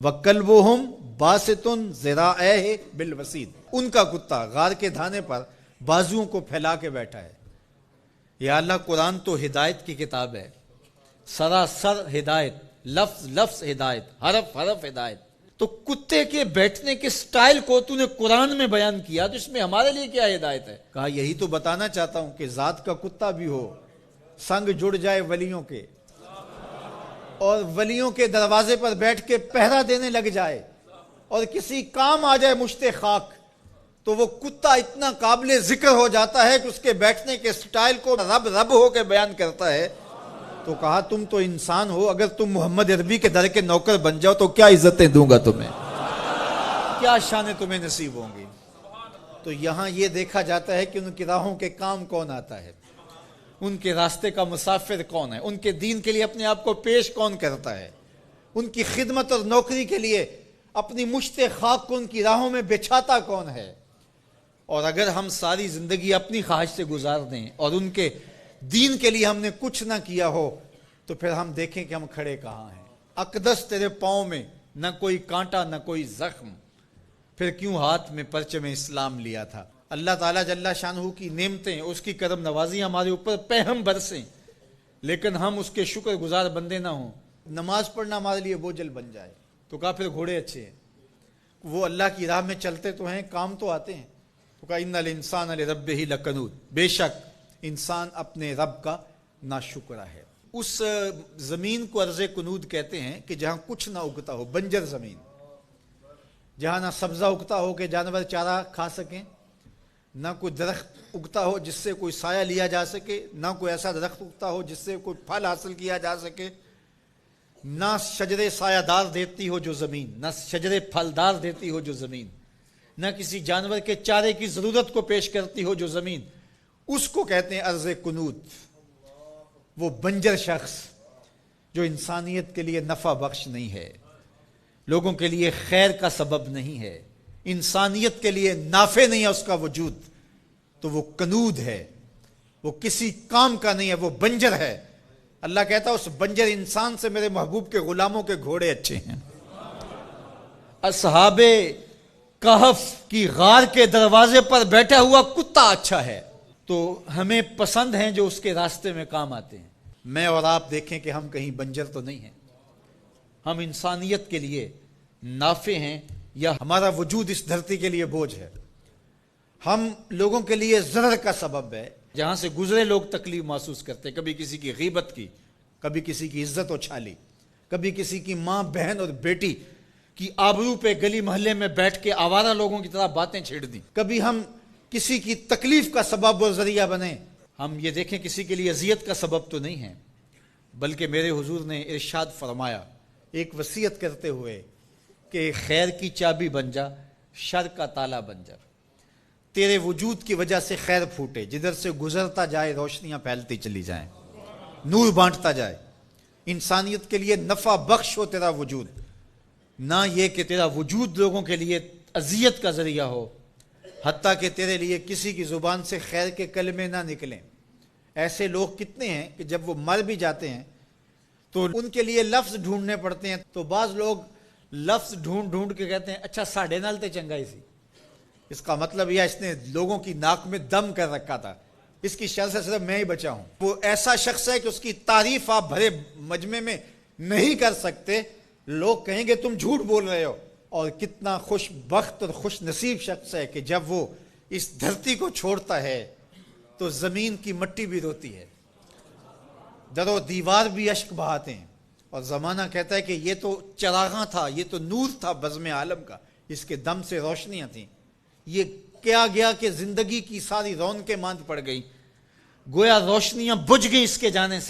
وَكَلْبُهُمْ بَاسِطٌ ذِرَاعَيْهِ بِالْوَسِيدِ، ان کا کتا غار کے دھانے پر بازوؤں کو پھیلا کے بیٹھا ہے۔ یا اللہ، قرآن تو ہدایت کی کتاب ہے، سراسر ہدایت، لفظ لفظ ہدایت، حرف حرف ہدایت، تو کتے کے بیٹھنے کے سٹائل کو تو نے قرآن میں بیان کیا، تو اس میں ہمارے لیے کیا ہدایت ہے؟ کہا یہی تو بتانا چاہتا ہوں کہ ذات کا کتا بھی ہو، سنگ جڑ جائے ولیوں کے، اور ولیوں کے دروازے پر بیٹھ کے پہرا دینے لگ جائے، اور کسی کام آ جائے مشت خاک، تو وہ کتا اتنا قابل ذکر ہو جاتا ہے کہ اس کے بیٹھنے کے سٹائل کو رب رب ہو کے بیان کرتا ہے۔ تو کہا تم تو انسان ہو، اگر تم محمد عربی کے در کے نوکر بن جاؤ تو کیا عزتیں دوں گا تمہیں، کیا شانیں تمہیں نصیب ہوں گی۔ تو یہاں یہ دیکھا جاتا ہے کہ ان کی راہوں کے کام کون آتا ہے، ان کے راستے کا مسافر کون ہے، ان کے دین کے لیے اپنے آپ کو پیش کون کرتا ہے، ان کی خدمت اور نوکری کے لیے اپنی مشت خاک کو ان کی راہوں میں بچھاتا کون ہے۔ اور اگر ہم ساری زندگی اپنی خواہش سے گزار دیں اور ان کے دین کے لیے ہم نے کچھ نہ کیا ہو، تو پھر ہم دیکھیں کہ ہم کھڑے کہاں ہیں۔ اقدس تیرے پاؤں میں نہ کوئی کانٹا نہ کوئی زخم، پھر کیوں ہاتھ میں پرچم اسلام لیا تھا۔ اللہ تعالیٰ جل شانہ کی نعمتیں، اس کی کرم نوازی ہمارے اوپر پہم برسیں، لیکن ہم اس کے شکر گزار بندے نہ ہوں، نماز پڑھنا ہمارے لیے بوجھل بن جائے۔ تو کہا پھر گھوڑے اچھے ہیں، وہ اللہ کی راہ میں چلتے تو ہیں، کام تو آتے ہیں۔ تو کہا ان الانسان لربہ لکنود، بے شک انسان اپنے رب کا ناشکرا ہے۔ اس زمین کو ارض کنود کہتے ہیں کہ جہاں کچھ نہ اگتا ہو، بنجر زمین، جہاں نہ سبزہ اگتا ہو کہ جانور چارہ کھا سکیں، نہ کوئی درخت اگتا ہو جس سے کوئی سایہ لیا جا سکے، نہ کوئی ایسا درخت اگتا ہو جس سے کوئی پھل حاصل کیا جا سکے، نہ شجرے سایہ دار دیتی ہو جو زمین، نہ شجرے پھلدار دیتی ہو جو زمین، نہ کسی جانور کے چارے کی ضرورت کو پیش کرتی ہو جو زمین، اس کو کہتے ہیں ارض کنود۔ وہ بنجر شخص جو انسانیت کے لیے نفع بخش نہیں ہے، لوگوں کے لیے خیر کا سبب نہیں ہے، انسانیت کے لیے نافع نہیں ہے اس کا وجود، تو وہ کنود ہے، وہ کسی کام کا نہیں ہے، وہ بنجر ہے۔ اللہ کہتا ہے اس بنجر انسان سے میرے محبوب کے غلاموں کے گھوڑے اچھے ہیں۔ اصحاب کہف کی غار کے دروازے پر بیٹھا ہوا کتا اچھا ہے، تو ہمیں پسند ہیں جو اس کے راستے میں کام آتے ہیں۔ میں اور آپ دیکھیں کہ ہم کہیں بنجر تو نہیں ہیں، ہم انسانیت کے لیے نافع ہیں، یا ہمارا وجود اس دھرتی کے لیے بوجھ ہے، ہم لوگوں کے لیے ضرر کا سبب ہے۔ جہاں سے گزرے لوگ تکلیف محسوس کرتے، کبھی کسی کی غیبت کی، کبھی کسی کی عزت اچھالی، کبھی کسی کی ماں بہن اور بیٹی کی آبرو پہ گلی محلے میں بیٹھ کے آوارہ لوگوں کی طرح باتیں چھیڑ دیں، کبھی ہم کسی کی تکلیف کا سبب و ذریعہ بنے۔ ہم یہ دیکھیں کسی کے لیے اذیت کا سبب تو نہیں ہے، بلکہ میرے حضور نے ارشاد فرمایا ایک وصیت کرتے ہوئے کہ خیر کی چابی بن جا، شر کا تالا بن جا، تیرے وجود کی وجہ سے خیر پھوٹے، جدھر سے گزرتا جائے روشنیاں پھیلتی چلی جائیں، نور بانٹتا جائے، انسانیت کے لیے نفع بخش ہو تیرا وجود، نہ یہ کہ تیرا وجود لوگوں کے لیے اذیت کا ذریعہ ہو، حتیٰ کہ تیرے لیے کسی کی زبان سے خیر کے کلمے نہ نکلیں۔ ایسے لوگ کتنے ہیں کہ جب وہ مر بھی جاتے ہیں تو ان کے لیے لفظ ڈھونڈنے پڑتے ہیں، تو بعض لوگ لفظ ڈھونڈ ڈھونڈ کے کہتے ہیں اچھا ساڑھے نال تے چنگائی سی، اس کا مطلب یہ اس نے لوگوں کی ناک میں دم کر رکھا تھا، اس کی شر سے صرف میں ہی بچا ہوں۔ وہ ایسا شخص ہے کہ اس کی تعریف آپ بھرے مجمع میں نہیں کر سکتے، لوگ کہیں گے تم جھوٹ بول رہے ہو۔ اور کتنا خوش بخت اور خوش نصیب شخص ہے کہ جب وہ اس دھرتی کو چھوڑتا ہے تو زمین کی مٹی بھی روتی ہے، در و دیوار بھی اشک بہاتے ہیں، اور زمانہ کہتا ہے کہ یہ تو چراغاں تھا، یہ تو نور تھا بزم عالم کا، اس کے دم سے روشنیاں تھیں۔ یہ کیا گیا کہ زندگی کی ساری رونقیں ماند پڑ گئی، گویا روشنیاں بجھ گئی اس کے جانے سے۔